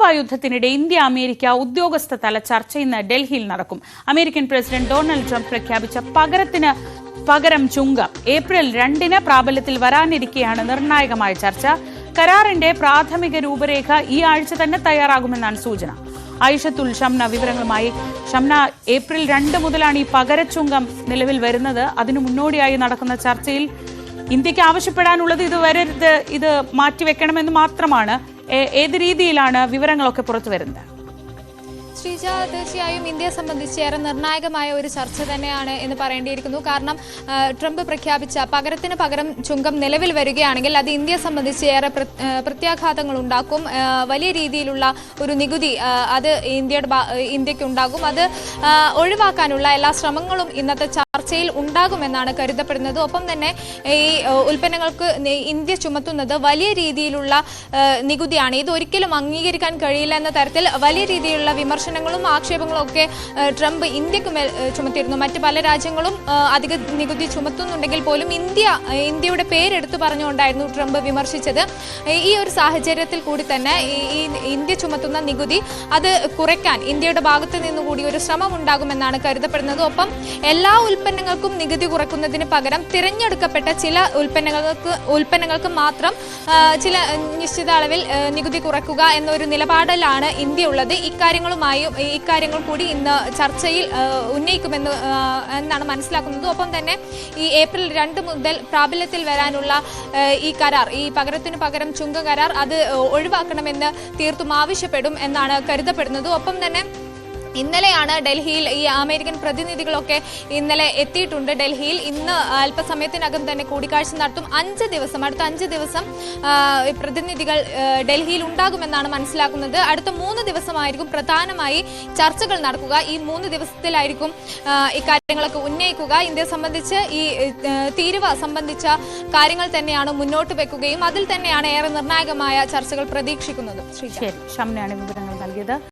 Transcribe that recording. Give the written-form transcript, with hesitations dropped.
വായുദ്ധത്തിനിടെ India America ഉദ്യോഗസ്ഥ തല ചർച്ച ഇന്ന് ഡൽഹിയിൽ നടക്കും. അമേരിക്കൻ പ്രസിഡന്റ് ഡൊണാൾഡ് ട്രംപ് പ്രഖ്യാപിച്ച പകരം ചുങ്കം ഏപ്രിൽ 2-ന് പ്രാബല്യത്തിൽ വരാനിരിക്കെയാണ് നിർണായകമായ ചർച്ച. കരാറിന്റെ പ്രാഥമിക രൂപരേഖ ഈ ആഴ്ച തന്നെ തയ്യാറാകുമെന്നാണ് സൂചന. ആയിഷത്തുൽ ഷംന വിവരങ്ങളുമായി. ഷംന, ഏപ്രിൽ 2 മുതലാണ് ഈ പകരച്ചുങ്കം നിലവിൽ വരുന്നത്. അതിനു മുന്നോടിയായി നടക്കുന്ന ചർച്ചയിൽ ഇന്ത്യക്ക് ആവശ്യപ്പെടാനുള്ളത് ഇത് മാറ്റിവെക്കണമെന്ന് മാത്രമാണ്. ഏത് രീതിയിലാണ് വിവരങ്ങളൊക്കെ പുറത്തു വരുന്നത്? ശ്രീജ, തീർച്ചയായും ഇന്ത്യയെ സംബന്ധിച്ച് ഏറെ നിർണായകമായ ഒരു ചർച്ച തന്നെയാണ് എന്ന് പറയേണ്ടിയിരിക്കുന്നു. കാരണം ട്രംപ് പ്രഖ്യാപിച്ച പകരത്തിന് പകരം ചുങ്കം നിലവിൽ വരികയാണെങ്കിൽ അത് ഇന്ത്യയെ സംബന്ധിച്ച് ഏറെ പ്രത്യാഘാതങ്ങൾ ഉണ്ടാക്കും. വലിയ രീതിയിലുള്ള ഒരു നികുതി അത് ഇന്ത്യക്ക് ഉണ്ടാകും. അത് ഒഴിവാക്കാനുള്ള എല്ലാ ശ്രമങ്ങളും ഇന്നത്തെ ചർച്ചയിൽ ഉണ്ടാകുമെന്നാണ് കരുതപ്പെടുന്നത്. ഒപ്പം തന്നെ ഈ ഉൽപ്പന്നങ്ങൾക്ക് ഇന്ത്യ ചുമത്തുന്നത് വലിയ രീതിയിലുള്ള നികുതിയാണ്. ഇത് ഒരിക്കലും അംഗീകരിക്കാൻ കഴിയില്ല എന്ന തരത്തിൽ വലിയ രീതിയിലുള്ള വിമർശനങ്ങളും ആക്ഷേപങ്ങളും ഒക്കെ ട്രംപ് ഇന്ത്യക്ക് മേൽ ചുമത്തിയിരുന്നു. മറ്റ് പല രാജ്യങ്ങളും അധിക നികുതി ചുമത്തുന്നുണ്ടെങ്കിൽ പോലും ഇന്ത്യയുടെ പേരെടുത്തു പറഞ്ഞുകൊണ്ടായിരുന്നു ട്രംപ് വിമർശിച്ചത്. ഈ ഒരു സാഹചര്യത്തിൽ കൂടി തന്നെ ഈ ഇന്ത്യ ചുമത്തുന്ന നികുതി അത് കുറയ്ക്കാൻ ഇന്ത്യയുടെ ഭാഗത്ത് നിന്നുകൂടി ഒരു ശ്രമം ഉണ്ടാകുമെന്നാണ് കരുതപ്പെടുന്നത്. ഒപ്പം എല്ലാ ഉൽപ്പന്നങ്ങൾക്കും നികുതി കുറയ്ക്കുന്നതിന് പകരം തിരഞ്ഞെടുക്കപ്പെട്ട ചില ഉൽപ്പന്നങ്ങൾക്ക് മാത്രം ചില നിശ്ചിത അളവിൽ നികുതി കുറയ്ക്കുക എന്നൊരു നിലപാടിലാണ് ഇന്ത്യ ഉള്ളത്. ഇക്കാര്യങ്ങൾ കൂടി ഇന്ന് ചർച്ചയിൽ ഉന്നയിക്കുമെന്ന് എന്നാണ് മനസ്സിലാക്കുന്നത്. ഒപ്പം തന്നെ ഈ ഏപ്രിൽ 2 മുതൽ പ്രാബല്യത്തിൽ വരാനുള്ള ഈ കരാർ, ഈ പകരത്തിനു പകരം ചുങ്ക കരാർ അത് ഒഴിവാക്കണമെന്ന് തീർത്തും ആവശ്യപ്പെടും എന്നാണ് കരുതപ്പെടുന്നത്. ഒപ്പം തന്നെ ഇന്നലെയാണ് ഡൽഹിയിൽ ഈ അമേരിക്കൻ പ്രതിനിധികളൊക്കെ ഇന്നലെ എത്തിയിട്ടുണ്ട് ഡൽഹിയിൽ. ഇന്ന് അല്പസമയത്തിനകം തന്നെ കൂടിക്കാഴ്ച നടത്തും. അടുത്ത 5 ദിവസം പ്രതിനിധികൾ ഡൽഹിയിൽ ഉണ്ടാകുമെന്നാണ് മനസ്സിലാക്കുന്നത്. അടുത്ത 3 ദിവസമായിരിക്കും പ്രധാനമായി ചർച്ചകൾ നടക്കുക. ഈ 3 ദിവസത്തിലായിരിക്കും ഇക്കാര്യങ്ങളൊക്കെ ഉന്നയിക്കുക. ഇന്ത്യയെ സംബന്ധിച്ച് ഈ തീരുവ സംബന്ധിച്ച കാര്യങ്ങൾ തന്നെയാണ് മുന്നോട്ട് വെക്കുകയും അതിൽ തന്നെയാണ് ഏറെ നിർണായകമായ ചർച്ചകൾ പ്രതീക്ഷിക്കുന്നത്. ശരി, ഷംനയാണ് വിവരങ്ങൾ നൽകിയത്.